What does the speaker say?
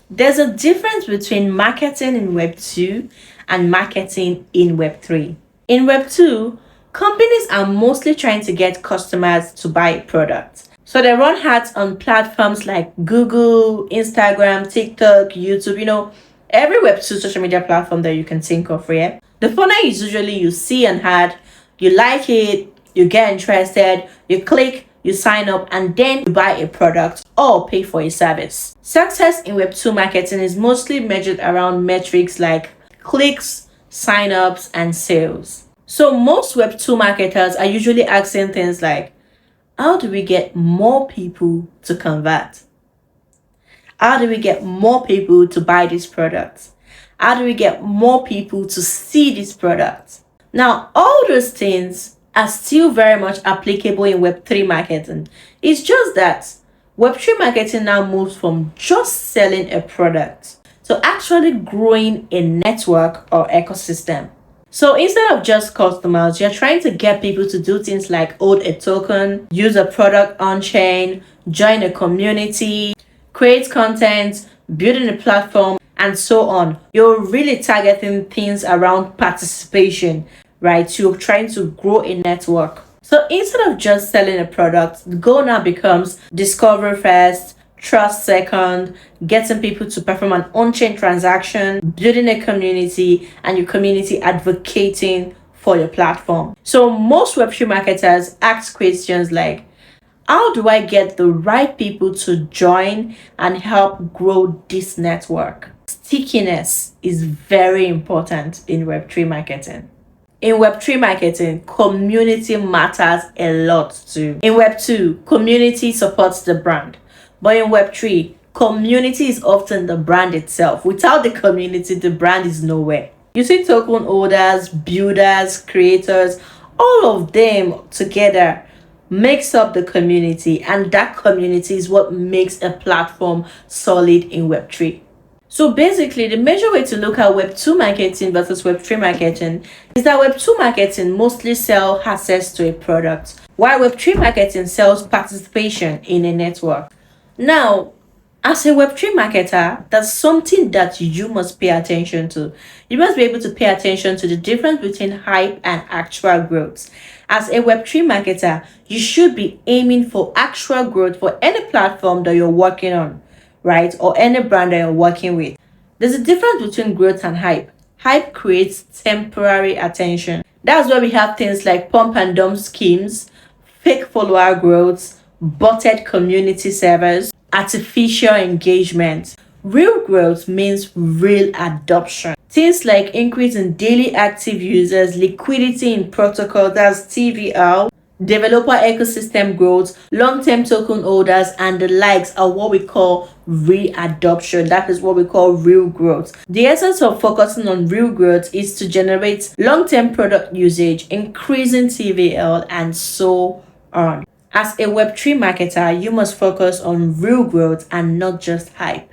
There's a difference between marketing in Web 2 and marketing in Web 3. In Web 2, companies are mostly trying to get customers to buy a product. So they run ads on platforms like Google, Instagram, TikTok, YouTube, every Web 2 social media platform that you can think of, yeah? The funnel is usually you see an ad, you like it, you get interested, you click, you sign up, and then you buy a product or pay for a service. Success in Web 2 marketing is mostly measured around metrics like clicks, sign-ups, and sales. So most Web 2 marketers are usually asking things like, how do we get more people to convert? How do we get more people to buy these products? How do we get more people to see these products? Now, all those things are still very much applicable in Web 3 marketing. It's just that Web 3 marketing now moves from just selling a product to actually growing a network or ecosystem. So instead of just customers, you're trying to get people to do things like hold a token, use a product on chain, join a community, create content, building a platform, and so on. You're really targeting things around participation, right? You're trying to grow a network. So instead of just selling a product, the goal now becomes discover first, trust second, getting people to perform an on-chain transaction, building a community, and your community advocating for your platform. So most Web3 marketers ask questions like, how do I get the right people to join and help grow this network? Stickiness is very important in Web3 marketing. In Web3 marketing, community matters a lot too. In Web 2, community supports the brand. But in Web 3, community is often the brand itself. Without the community, the brand is nowhere. You see token holders, builders, creators, all of them together makes up the community, and that community is what makes a platform solid in Web 3. So basically, the major way to look at Web 2 marketing versus Web 3 marketing is that Web 2 marketing mostly sells access to a product, while Web 3 marketing sells participation in a network. Now, as a Web 3 marketer, that's something that you must pay attention to. You must be able to pay attention to the difference between hype and actual growth. As a Web 3 marketer, you should be aiming for actual growth for any platform that you're working on, right? Or any brand that you're working with. There's a difference between growth and hype. Hype creates temporary attention. That's why we have things like pump and dump schemes, fake follower growth, botted community servers, artificial engagement. Real growth means real adoption. Things like increase in daily active users, liquidity in protocol, that's TVL, developer ecosystem growth, long-term token holders, and the likes are what we call real adoption. That is what we call real growth. The essence of focusing on real growth is to generate long-term product usage, increasing TVL, and so on. As a Web 3 marketer, you must focus on real growth and not just hype.